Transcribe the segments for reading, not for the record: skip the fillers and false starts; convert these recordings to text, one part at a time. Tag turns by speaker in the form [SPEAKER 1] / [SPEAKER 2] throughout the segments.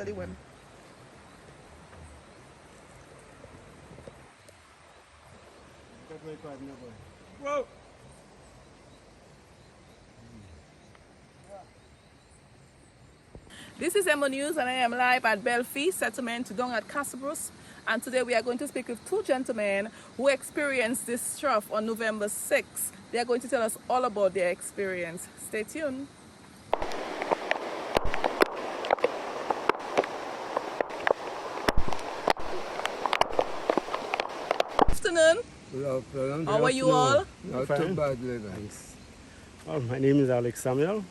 [SPEAKER 1] 31.
[SPEAKER 2] Whoa.
[SPEAKER 1] This is Emma News and I am live at Belfie Settlement down at Castlebrus, and today we are going to speak with two gentlemen who experienced this trough on November 6th. They are going to tell us all about their experience. Stay tuned. Afternoon.
[SPEAKER 3] Good afternoon.
[SPEAKER 1] How are you all?
[SPEAKER 3] Not
[SPEAKER 2] Fine.
[SPEAKER 3] too badly, thanks.
[SPEAKER 2] Well, my name is Alex Samuel.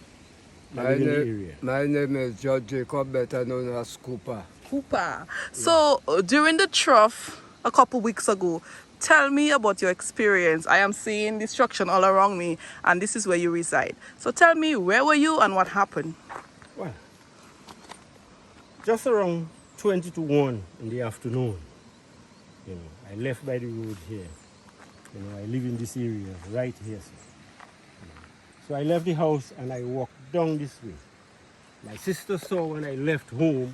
[SPEAKER 2] I live in the area.
[SPEAKER 3] My name is Judge Jacob, better known as Cooper.
[SPEAKER 1] Cooper. So during the trough a couple weeks ago, tell me about your experience. I am seeing destruction all around me, and this is where you reside. So tell me, where were you and what happened?
[SPEAKER 2] Well, just around 20 to 1 in the afternoon, I left by the road here. I live in this area right here. So I left the house and I walked down this way. My sister saw when I left home.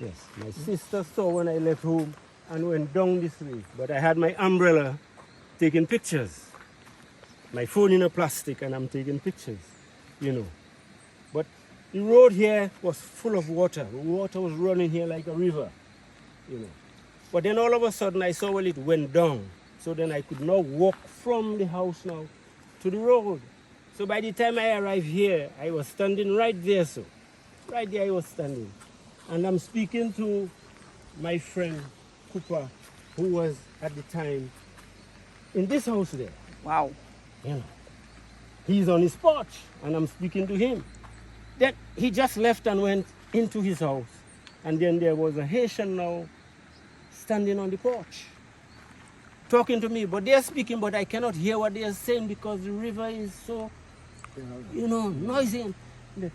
[SPEAKER 2] Yes, my sister saw when I left home and went down this way. But I had my umbrella taking pictures. My phone in a plastic and I'm taking pictures, But the road here was full of water. The water was running here like a river, But then all of a sudden I saw when it went down. So then I could now walk from the house now to the road. So by the time I arrived here, I was standing right there, so. Right there I was standing. And I'm speaking to my friend Cooper, who was at the time in this house there.
[SPEAKER 1] Wow.
[SPEAKER 2] He's on his porch, and I'm speaking to him. Then he just left and went into his house. And then there was a Haitian now standing on the porch, talking to me. But they're speaking, but I cannot hear what they are saying because the river is so, noisy. And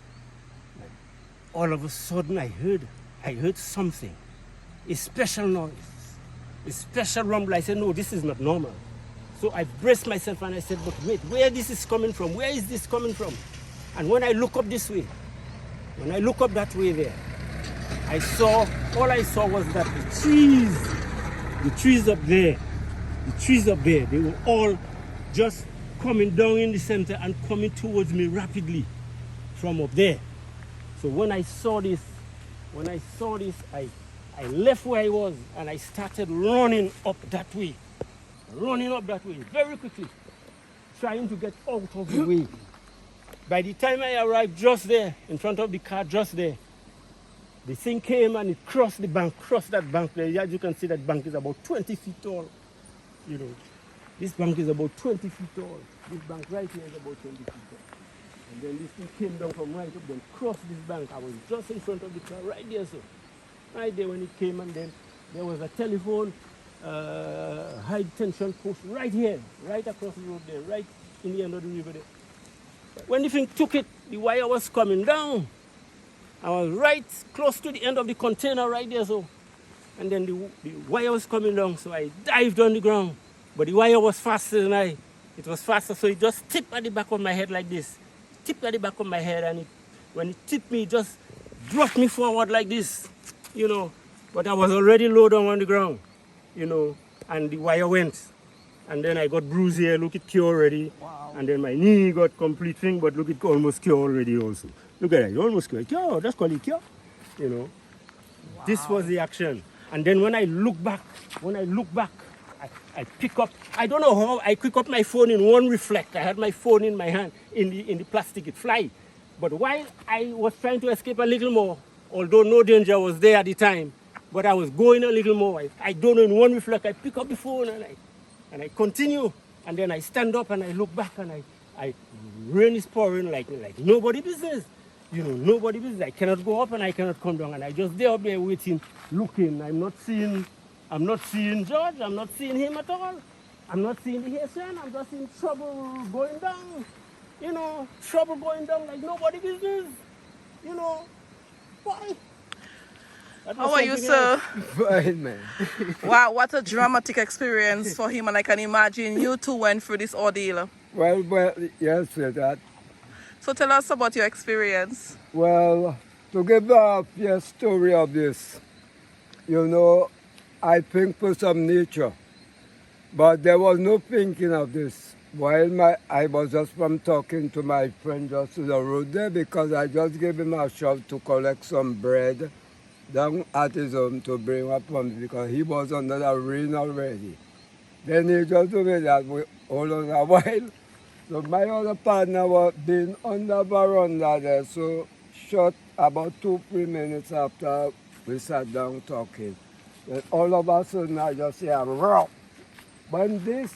[SPEAKER 2] all of a sudden I heard something, a special noise, a special rumble. I said, no, this is not normal. So I braced myself and I said, but wait, where this is coming from? Where is this coming from? And when I look up this way, when I look up that way there, all I saw was that the trees up there, they were all just coming down in the center and coming towards me rapidly from up there. So when I saw this, I left where I was and I started running up that way very quickly, trying to get out of the way. By the time I arrived just there, in front of the car just there, the thing came and it crossed that bank there. As you can see, that bank is about 20 feet tall. This bank is about 20 feet tall. This bank right here is about 20 feet tall. And then this thing came down from right up, then crossed this bank. I was just in front of the car right there, so. Right there when it came, and then there was a telephone high tension post right here, right across the road there, right in the end of the river there. When the thing took it, the wire was coming down. I was right close to the end of the container right there, so. And then the wire was coming down, so I dived on the ground. But the wire was faster than I. It was faster, so it just tipped at the back of my head like this. Tipped at the back of my head, and when it tipped me, it just dropped me forward like this, But I was already low down on the ground, and the wire went. And then I got bruised here, look, it cured already.
[SPEAKER 1] Wow.
[SPEAKER 2] And then my knee got complete thing, but look, it almost cured already also. Look at that, it almost cured. Cure, that's called it cure,
[SPEAKER 1] Wow.
[SPEAKER 2] This was the action. And then when I look back, I pick up, I don't know how, I pick up my phone in one reflect. I had my phone in my hand, in the plastic, it fly. But while I was trying to escape a little more, although no danger was there at the time, but I was going a little more. I don't know, in one reflect, I pick up the phone and I continue. And then I stand up and I look back and rain is pouring like nobody business. Nobody business. I cannot go up and I cannot come down. And I just there up there waiting, looking. I'm not seeing George. I'm not seeing him at all. I'm not seeing the Haitian. I'm just seeing trouble going down. Trouble going down like nobody business. Why?
[SPEAKER 1] How are you, sir?
[SPEAKER 3] Fine, man.
[SPEAKER 1] Wow, what a dramatic experience for him, and I can imagine you two went through this ordeal.
[SPEAKER 3] Well, yes, that.
[SPEAKER 1] So tell us about your experience.
[SPEAKER 3] Well, To give a fair story of this, you know, I think for some nature, but there was no thinking of this. While I was just from talking to my friend just to the road there because I just gave him a shout to collect some bread down at his home to bring up for me because he was under the rain already. Then he just told me that we hold on a while. So my other partner was been on the veranda there, so short about 2-3 minutes after we sat down talking. Then all of a sudden I just hear a roar. When this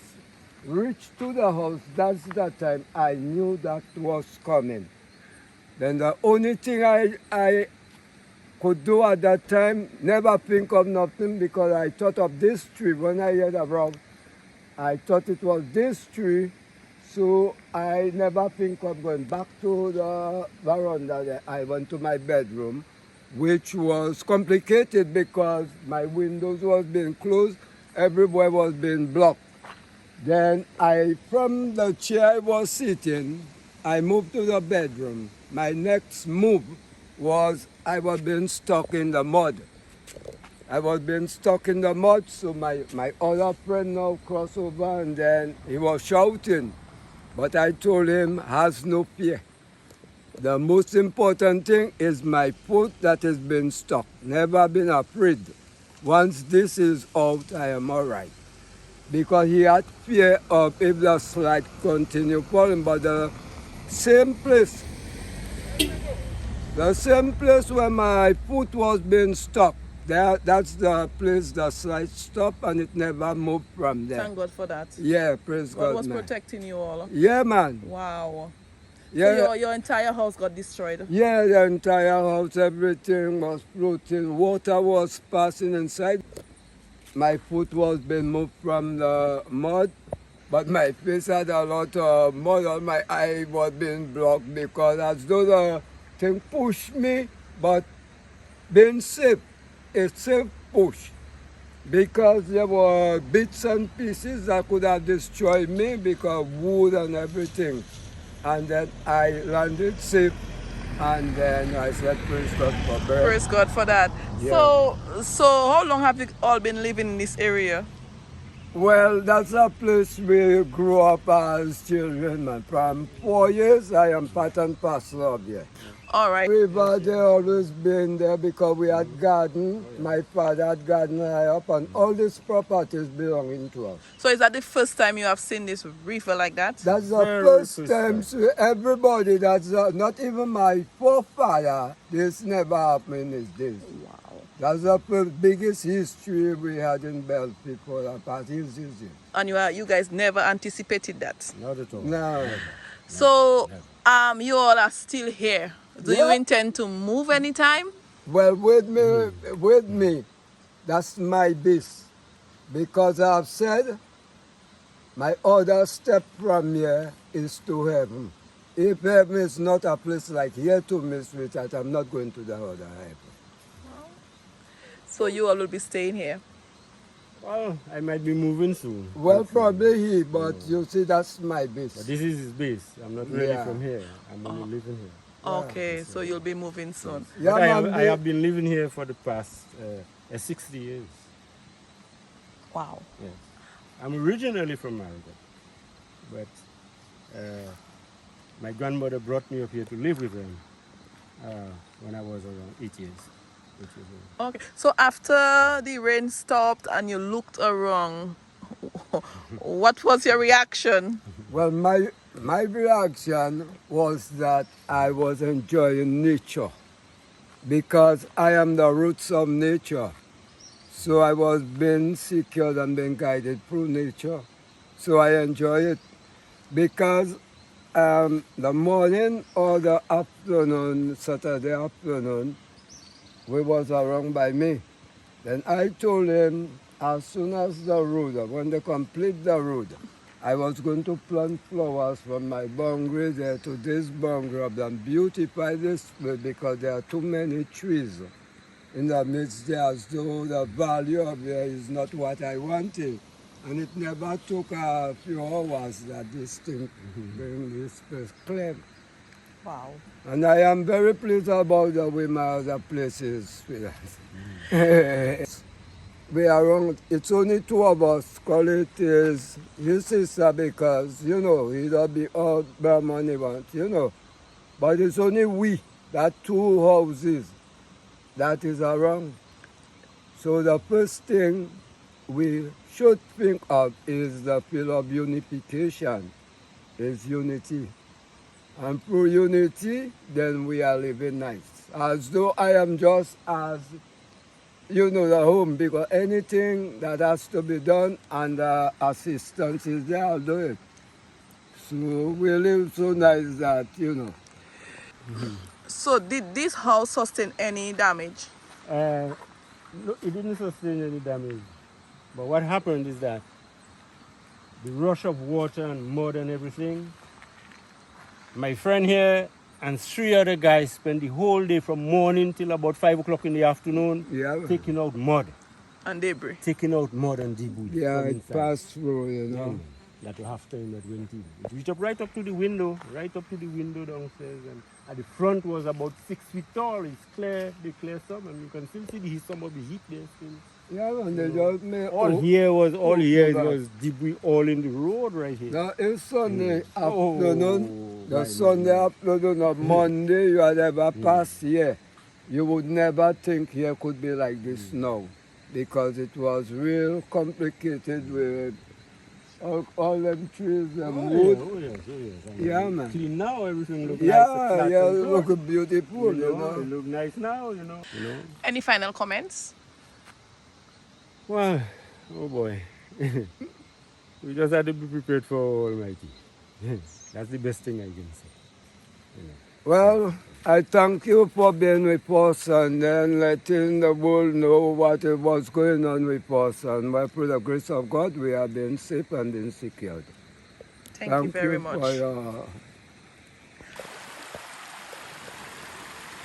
[SPEAKER 3] reached to the house, that's the time I knew that was coming. Then the only thing I could do at that time, never think of nothing because I thought of this tree. When I heard the roar, I thought it was this tree. So I never think of going back to the veranda. I went to my bedroom, which was complicated because my windows was being closed, everywhere was being blocked. Then from the chair I was sitting, I moved to the bedroom. My next move was I was being stuck in the mud. I was being stuck in the mud, so my other friend now crossed over and then he was shouting. But I told him, has no fear. The most important thing is my foot that has been stuck. Never been afraid. Once this is out, I am all right. Because he had fear of if the slide continue falling, but the same place where my foot was being stuck, that's the place the slide stopped and it never moved from there.
[SPEAKER 1] Thank God for that.
[SPEAKER 3] Yeah, praise God.
[SPEAKER 1] God was
[SPEAKER 3] man.
[SPEAKER 1] protecting you all.
[SPEAKER 3] Yeah, man.
[SPEAKER 1] Wow.
[SPEAKER 3] Yeah.
[SPEAKER 1] So your entire house got destroyed?
[SPEAKER 3] Yeah, the entire house, everything was floating. Water was passing inside. My foot was being moved from the mud, but my face had a lot of mud on my eye was being blocked because as though the thing pushed me, but being safe, a safe push. Because there were bits and pieces that could have destroyed me because wood and everything. And then I landed safe and then I said, praise God for birth.
[SPEAKER 1] Praise God for that.
[SPEAKER 3] Yeah.
[SPEAKER 1] So how long have you all been living in this area?
[SPEAKER 3] Well, that's a place we grew up as children, man. From 4 years, I am part and parcel of here.
[SPEAKER 1] All right.
[SPEAKER 3] River, they always been there because we had garden. My father had garden high up, and all these properties belonging to us.
[SPEAKER 1] So is that the first time you have seen this river like that?
[SPEAKER 3] That's the
[SPEAKER 2] Very
[SPEAKER 3] first
[SPEAKER 2] first
[SPEAKER 3] time everybody, not even my forefather, this never happened in his days.
[SPEAKER 1] Wow.
[SPEAKER 3] That's the biggest history we had in Belfast for about his history.
[SPEAKER 1] And you guys never anticipated that?
[SPEAKER 2] Not at all.
[SPEAKER 3] No.
[SPEAKER 1] So you all are still here. Do you
[SPEAKER 3] Yeah.
[SPEAKER 1] intend to move anytime?
[SPEAKER 3] Well, with me, that's my base. Because I've said my other step from here is to heaven. If heaven is not a place like here to miss with that, I'm not going to the other heaven.
[SPEAKER 1] So you all will be staying here?
[SPEAKER 2] Well, I might be moving soon.
[SPEAKER 3] Well, probably he, but you see, that's my base.
[SPEAKER 2] But this is his base. I'm not really
[SPEAKER 3] Yeah.
[SPEAKER 2] from here. I'm only living here.
[SPEAKER 1] Okay, so you'll be moving soon.
[SPEAKER 3] Yeah,
[SPEAKER 2] But
[SPEAKER 3] man,
[SPEAKER 2] I have been living here for the past 60 years.
[SPEAKER 1] Wow.
[SPEAKER 2] Yes. I'm originally from America, but my grandmother brought me up here to live with them when I was around 8 years. 8 years old.
[SPEAKER 1] Okay, so after the rain stopped and you looked around, what was your reaction?
[SPEAKER 3] Well, my reaction was that I was enjoying nature because I am the roots of nature. So I was being secured and being guided through nature. So I enjoy it because the morning or the afternoon, Saturday afternoon, we was around by me. Then I told him as soon as the road, when they complete the road, I was going to plant flowers from my boundary there to this boundary and beautify this place because there are too many trees in the midst there, as though the value of there is not what I wanted. And it never took a few hours that this thing bring this place clear.
[SPEAKER 1] Wow.
[SPEAKER 3] And I am very pleased about the way my other places with us. We are wrong. It's only two of us. Call it is his sister because, you know, he don't be all the money want, you know. But it's only we, that two houses, that is wrong. So the first thing we should think of is the pillar of unification, is unity. And through unity, then we are living nice. As though I am just as, you know, the home, because anything that has to be done and assistance is there, I'll do it. So we live so nice that, you know.
[SPEAKER 1] So did this house sustain any damage?
[SPEAKER 2] No, it didn't sustain any damage. But what happened is that the rush of water and mud and everything, my friend here and three other guys spent the whole day from morning till about 5 o'clock in the afternoon taking out mud.
[SPEAKER 1] And debris.
[SPEAKER 2] Taking out mud and debris.
[SPEAKER 3] Yeah,
[SPEAKER 2] from
[SPEAKER 3] it
[SPEAKER 2] inside.
[SPEAKER 3] passed through, you know.
[SPEAKER 2] Yeah, that you have time that went in. It reached up right up to the window, downstairs. And at the front was about 6 feet tall. It's clear, the clear some, and you can still see some of the heat there still.
[SPEAKER 3] Yeah, and they just made
[SPEAKER 2] All here was debris all in the road right here.
[SPEAKER 3] now it's Sunday
[SPEAKER 2] Oh,
[SPEAKER 3] afternoon. The
[SPEAKER 2] right,
[SPEAKER 3] Sunday afternoon of Monday you had ever passed here. You would never think here could be like this now. Because it was real complicated with all them trees and wood.
[SPEAKER 2] Yes.
[SPEAKER 3] Yeah, man.
[SPEAKER 2] Clean now, everything looks nice.
[SPEAKER 3] Yeah,
[SPEAKER 2] and
[SPEAKER 3] yeah,
[SPEAKER 2] flat and
[SPEAKER 3] look
[SPEAKER 2] good.
[SPEAKER 3] beautiful,
[SPEAKER 2] You
[SPEAKER 3] you
[SPEAKER 2] know,
[SPEAKER 3] know.
[SPEAKER 2] it look nice now, you know.
[SPEAKER 1] Any final comments?
[SPEAKER 2] Well, oh boy. We just had to be prepared for Almighty. That's the best thing I can say. You know.
[SPEAKER 3] Well, I thank you for being with us and then letting the world know what was going on with us. And by through the grace of God, we have been safe and been secured.
[SPEAKER 1] Thank you very much.
[SPEAKER 3] For your...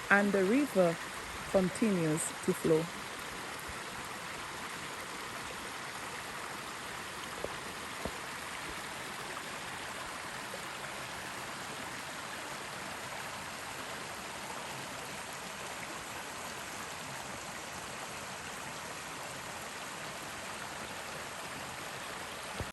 [SPEAKER 1] And the river continues to flow.